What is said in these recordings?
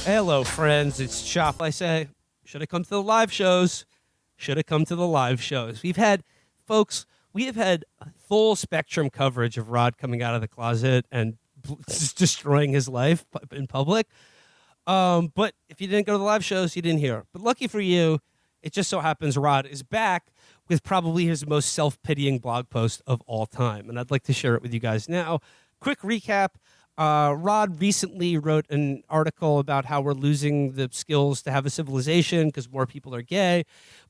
Hello, friends. It's Chapo. I say, should have come to the live shows. Should have come to the live shows. We have had full spectrum coverage of Rod coming out of the closet and just destroying his life in public. But if you didn't go to the live shows, you didn't hear. But lucky for you, it just so happens Rod is back with probably his most self-pitying blog post of all time. And I'd like to share it with you guys now. Quick recap. Rod recently wrote an article about how we're losing the skills to have a civilization because more people are gay.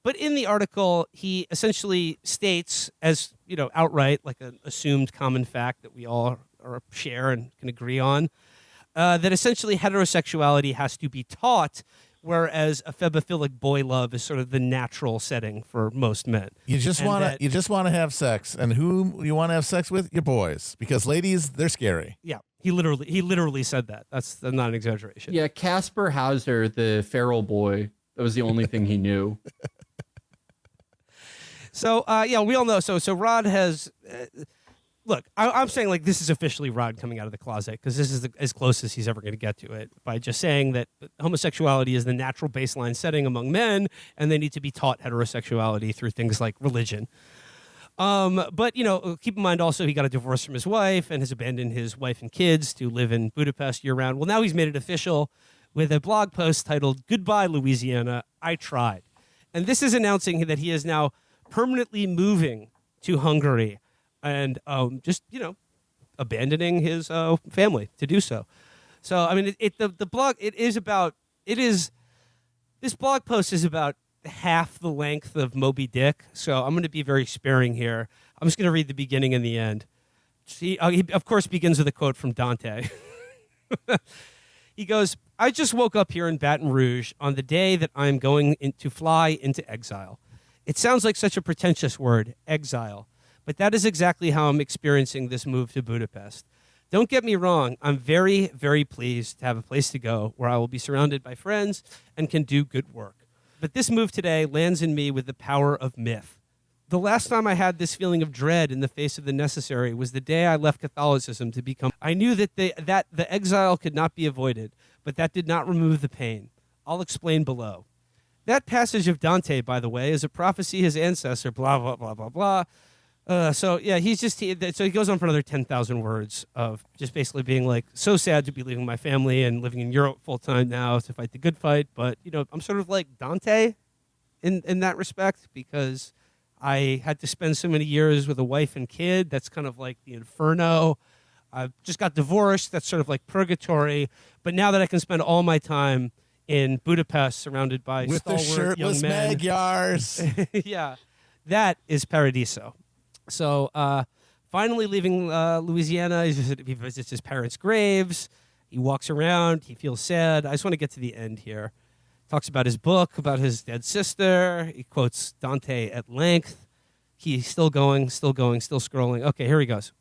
But in the article, he essentially states, as you know, outright, like an assumed common fact that we all share and can agree on, that essentially heterosexuality has to be taught, whereas a febophilic boy love is sort of the natural setting for most men. You just want to have sex, and who you want to have sex with? Your boys, because ladies, they're scary. Yeah. He literally said that. That's not an exaggeration. Yeah, Casper Hauser, the feral boy, that was the only thing he knew. So, we all know. So Rod has... look, I'm saying like this is officially Rod coming out of the closet because this is as close as he's ever going to get to it by just saying that homosexuality is the natural baseline setting among men and they need to be taught heterosexuality through things like religion. But, you know, keep in mind also he got a divorce from his wife and has abandoned his wife and kids to live in Budapest year-round. Well, now he's made it official with a blog post titled, "Goodbye, Louisiana, I tried." And this is announcing that he is now permanently moving to Hungary and just, you know, abandoning his family to do so. So, I mean, this blog post is about half the length of Moby Dick, so I'm going to be very sparing here. I'm just going to read the beginning and the end. He of course, begins with a quote from Dante. He goes, "I just woke up here in Baton Rouge on the day that I'm going to fly into exile. It sounds like such a pretentious word, exile, but that is exactly how I'm experiencing this move to Budapest. Don't get me wrong, I'm very, very pleased to have a place to go where I will be surrounded by friends and can do good work. But this move today lands in me with the power of myth. The last time I had this feeling of dread in the face of the necessary was the day I left Catholicism to become... I knew that the exile could not be avoided, but that did not remove the pain. I'll explain below. That passage of Dante, by the way, is a prophecy his ancestor, blah, blah, blah, blah, blah. So he goes on for another 10,000 words of just basically being like, so sad to be leaving my family and living in Europe full time now to fight the good fight. But, you know, I'm sort of like Dante in that respect because I had to spend so many years with a wife and kid. That's kind of like the inferno. I just got divorced. That's sort of like purgatory. But now that I can spend all my time in Budapest surrounded by with the stalwart young shirtless men. Magyars. Yeah, that is Paradiso. So finally leaving Louisiana, he visits his parents' graves. He walks around. He feels sad. I just want to get to the end here. Talks about his book, about his dead sister. He quotes Dante at length. He's still going, still scrolling. Okay, here he goes.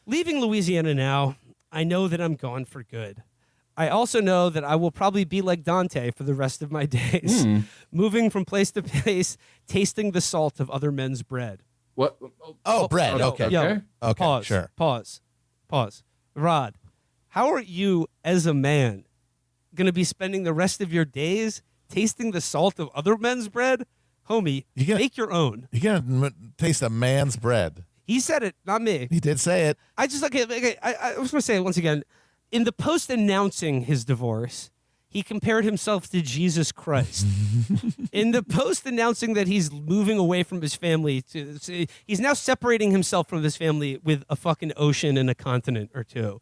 Leaving Louisiana now, I know that I'm gone for good. I also know that I will probably be like Dante for the rest of my days, moving from place to place, tasting the salt of other men's bread. What? Oh, bread. Okay. Yo, Okay. Pause. Sure. Pause. Rod, how are you as a man going to be spending the rest of your days tasting the salt of other men's bread? Homie, make your own. You're going to taste a man's bread. He said it, not me. He did say it. I was going to say it once again. In the post announcing his divorce, he compared himself to Jesus Christ. In the post announcing that he's moving away from his family, he's now separating himself from his family with a fucking ocean and a continent or two.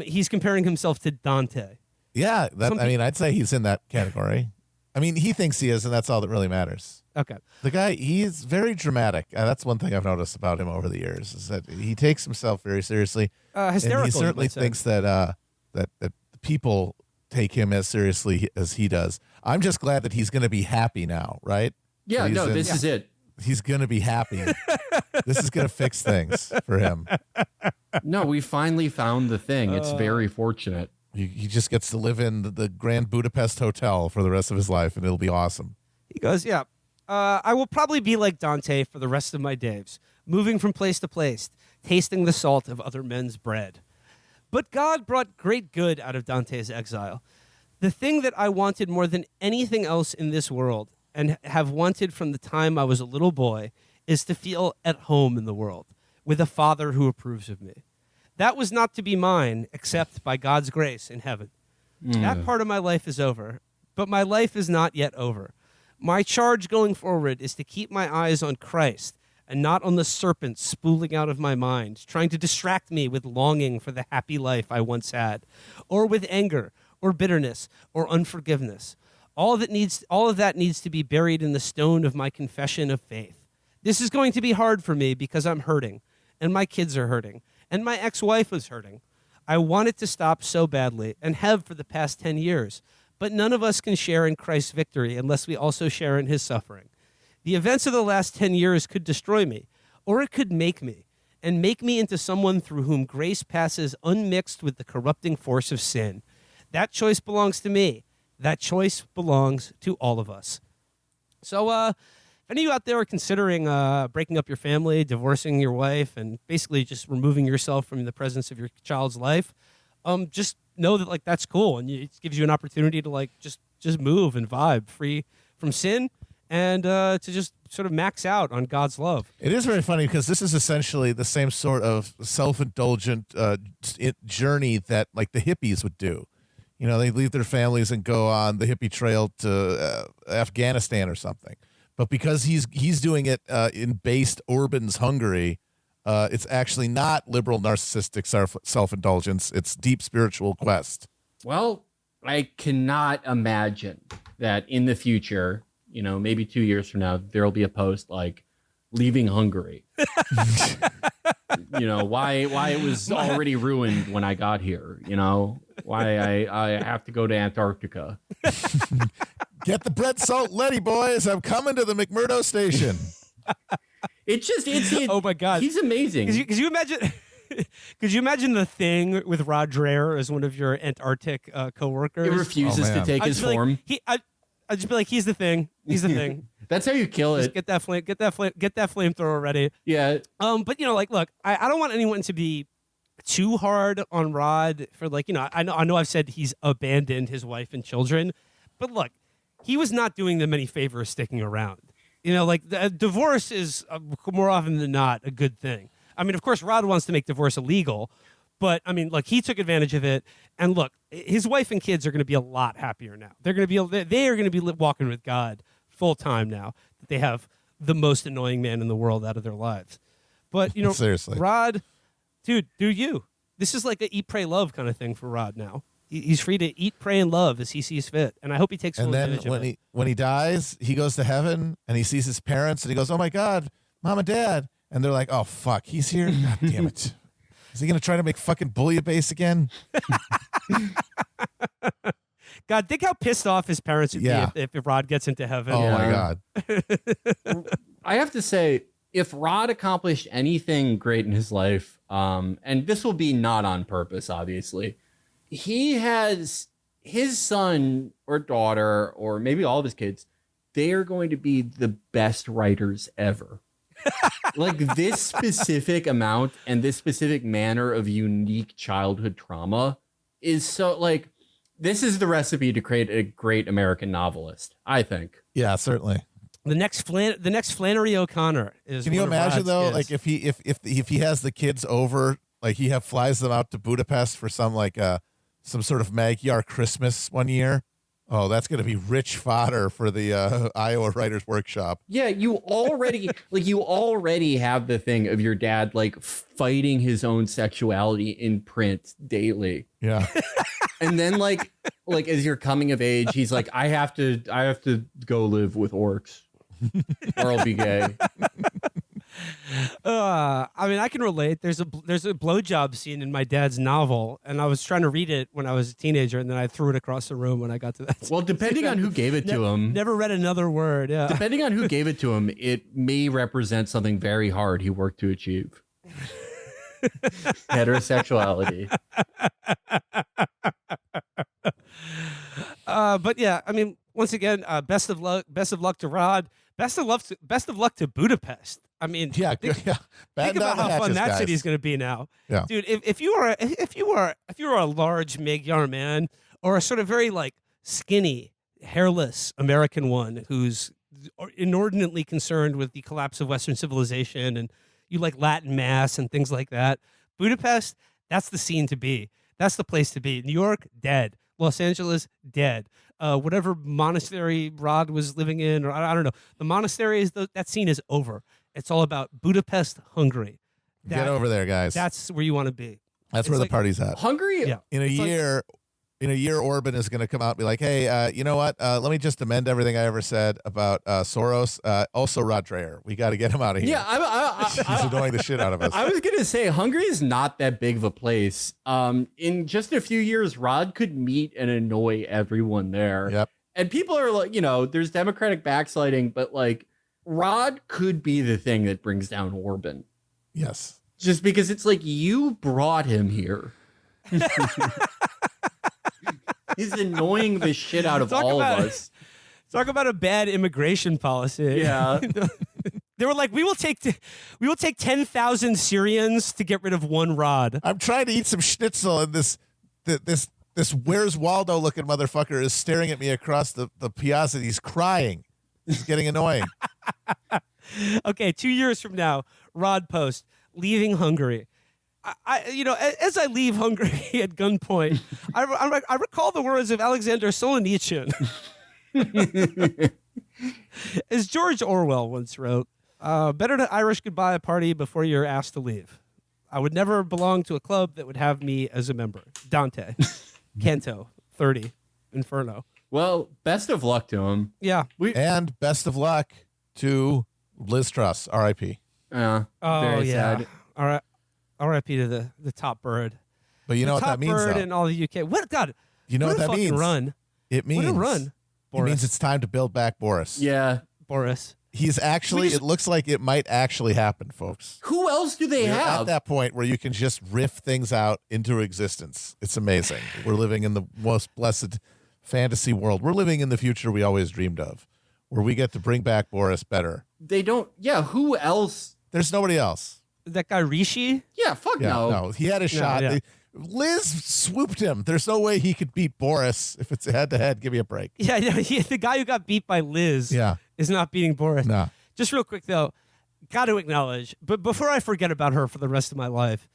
He's comparing himself to Dante. Yeah, I'd say he's in that category. I mean, he thinks he is, and that's all that really matters. Okay. The guy, he's very dramatic. That's one thing I've noticed about him over the years, is that he takes himself very seriously. Hysterical, and he certainly thinks that people take him as seriously as he does. I'm just glad that he's going to be happy now, right? Yeah, this is it. He's going to be happy. This is going to fix things for him. No, we finally found the thing. It's very fortunate. He just gets to live in the Grand Budapest Hotel for the rest of his life, and it'll be awesome. He goes, yeah, I will probably be like Dante for the rest of my days, moving from place to place, tasting the salt of other men's bread. But God brought great good out of Dante's exile. The thing that I wanted more than anything else in this world, and have wanted from the time I was a little boy, is to feel at home in the world with a father who approves of me. That was not to be mine except by God's grace in heaven. That part of my life is over, but my life is not yet over. My charge going forward is to keep my eyes on Christ and not on the serpent spooling out of my mind, trying to distract me with longing for the happy life I once had, or with anger, or bitterness, or unforgiveness. All of that needs to be buried in the stone of my confession of faith. This is going to be hard for me because I'm hurting, and my kids are hurting, and my ex-wife is hurting. I want it to stop so badly, and have for the past 10 years. But none of us can share in Christ's victory unless we also share in his suffering. The events of the last 10 years could destroy me, or it could make me, and make me into someone through whom grace passes unmixed with the corrupting force of sin. That choice belongs to me. That choice belongs to all of us. So, if any of you out there are considering breaking up your family, divorcing your wife, and basically just removing yourself from the presence of your child's life, just know that like that's cool, and it gives you an opportunity to like just move and vibe, free from sin, and to just sort of max out on God's love. It is very funny because this is essentially the same sort of self-indulgent journey that like the hippies would do. You know, they leave their families and go on the hippie trail to Afghanistan or something. But because he's doing it in based Orban's Hungary, it's actually not liberal narcissistic self-indulgence. It's deep spiritual quest. Well, I cannot imagine that in the future, you know, maybe 2 years from now, there'll be a post like leaving Hungary. You know, why it was already ruined when I got here, you know, why I have to go to Antarctica. Get the bread salt Letty, boys. I'm coming to the McMurdo station. It's oh my God, he's amazing. Could you imagine? Could you imagine the Thing with Rod Dreher as one of your Antarctic coworkers? It refuses to take his form. I'd just be like, he's the Thing. He's the Thing. That's how you kill it. Just get that flamethrower ready. Yeah. But you know, like, look, I don't want anyone to be too hard on Rod for like, you know, I know I've said he's abandoned his wife and children, but look, he was not doing them any favors sticking around. You know, like divorce is more often than not a good thing. I mean, of course, Rod wants to make divorce illegal, but I mean, look, he took advantage of it. And look, his wife and kids are going to be a lot happier now. They are going to be walking with God full time now that they have the most annoying man in the world out of their lives. But you know, seriously, Rod, dude, do you? This is like a eat, pray, love kind of thing for Rod now. He's free to eat, pray, and love as he sees fit, and I hope he takes full advantage of it. When he dies, he goes to heaven and he sees his parents and he goes, "Oh my God, Mom and Dad!" And they're like, "Oh fuck, he's here! God damn it! Is he gonna try to make fucking bouillabaisse again?" God, think how pissed off his parents would be if Rod gets into heaven. Oh my God! I have to say, if Rod accomplished anything great in his life, and this will be not on purpose, obviously. He has his son or daughter, or maybe all of his kids, they are going to be the best writers ever. Like this specific amount and this specific manner of unique childhood trauma is so like, this is the recipe to create a great American novelist, I think. Yeah, certainly. The next Flannery O'Connor is. Can you imagine though, like if he has the kids over, like he flies them out to Budapest for some sort of Magyar Christmas one year. Oh, that's going to be rich fodder for the Iowa Writers Workshop. Yeah, you already have the thing of your dad like fighting his own sexuality in print daily. Yeah. And then like as you're coming of age, he's like, I have to go live with orcs or I'll be gay. I mean, I can relate. There's a blowjob scene in my dad's novel, and I was trying to read it when I was a teenager, and then I threw it across the room when I got to that. Well, depending on who gave it to him. Never read another word, yeah. Depending on who gave it to him, it may represent something very hard he worked to achieve. Heterosexuality. But yeah, I mean, once again, best of luck to Rod. Best of luck to Budapest. I mean, think about how fun that city is going to be now, dude. If you are a large Magyar man or a sort of very like skinny, hairless American one who's inordinately concerned with the collapse of Western civilization, and you like Latin mass and things like that. Budapest, that's the scene to be. That's the place to be. New York, dead. Los Angeles, dead. Whatever monastery Rod was living in, or I don't know. The monastery that scene is over. It's all about Budapest, Hungary. Get over there, guys. That's where you want to be. That's where the like- party's at. Hungary. Yeah. In a year, Orban is going to come out and be like, hey, you know what? Let me just amend everything I ever said about Soros. Also, Rod Dreher. We got to get him out of here. Yeah, He's annoying the shit out of us. I was gonna say Hungary is not that big of a place. In just a few years, Rod could meet and annoy everyone there. Yep. And people are like, there's democratic backsliding, but like Rod could be the thing that brings down Orban. Yes. Just because it's like you brought him here. He's annoying the shit out of Talk all about of it. us. Talk about a bad immigration policy. Yeah. They were like, we will take 10,000 Syrians to get rid of one Rod. I'm trying to eat some schnitzel, and this Where's Waldo looking motherfucker is staring at me across the piazza. He's crying. It's getting annoying. Okay, 2 years from now, Rod post leaving Hungary. As I leave Hungary at gunpoint, I recall the words of Alexander Solzhenitsyn. As George Orwell once wrote, better to Irish goodbye a party before you're asked to leave. I would never belong to a club that would have me as a member. Dante, Canto, 30, Inferno. Well, best of luck to him. Yeah. And best of luck to Liz Truss, R.I.P. Oh, Oh, very yeah. sad. All right. R.I.P. to the top bird. But you know the what top that means, bird though? in all the UK. What, God, You know what what a that fucking means? run. It means What a run, It Boris. means it's time to build back Boris. Yeah. Boris. He's actually. It looks like it might actually happen, folks. Who else do they We're at have? that point where you can just riff things out into existence. It's amazing. We're living in the most blessed fantasy world. We're living in the future we always dreamed of, where we get to bring back Boris better. They don't. Yeah. Who else? There's nobody else. That guy Rishi? Yeah. Fuck Yeah, no. he had a shot. yeah. Liz swooped him. There's no way he could beat Boris if it's head to head. Give me a break. Yeah, the guy who got beat by Liz Yeah. is not beating Boris. No. Just real quick, though, got to acknowledge, but before I forget about her for the rest of my life,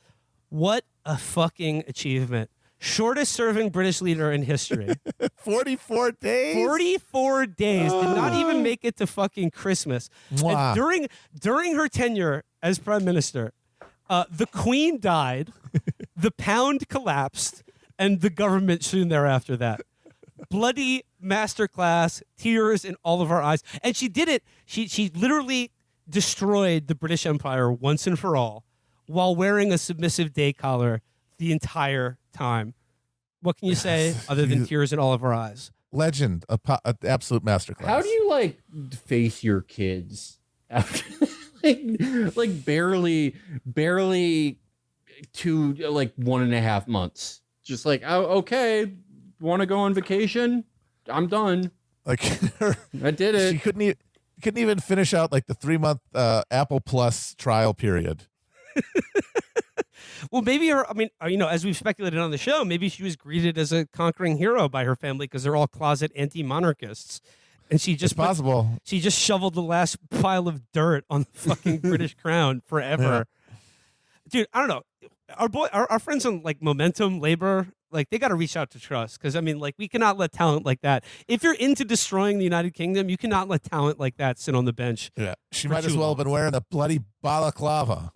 what a fucking achievement. Shortest serving British leader in history. 44 days. 44 days. Did not even make it to fucking Christmas. Mwah. And during her tenure as prime minister, the Queen died, the pound collapsed, and the government soon thereafter that. Bloody masterclass, tears in all of our eyes. And she did it. She literally destroyed the British Empire once and for all while wearing a submissive day collar the entire time. What can you say other than tears in all of our eyes? Legend, a absolute masterclass. How do you like face your kids after like barely to like 1.5 months? Just like, oh, okay, want to go on vacation? I'm done. Like I did it. she couldn't even finish out like the 3-month Apple Plus trial period. Well, maybe as we've speculated on the show, maybe she was greeted as a conquering hero by her family because they're all closet anti-monarchists. And she just It's possible. She just shoveled the last pile of dirt on the fucking British crown forever. Dude, I don't know. Our friends on like Momentum Labor, like they got to reach out to Truss because we cannot let talent like that. If you're into destroying the United Kingdom, you cannot let talent like that sit on the bench. Yeah, she For might as too well long. have been wearing a bloody balaclava.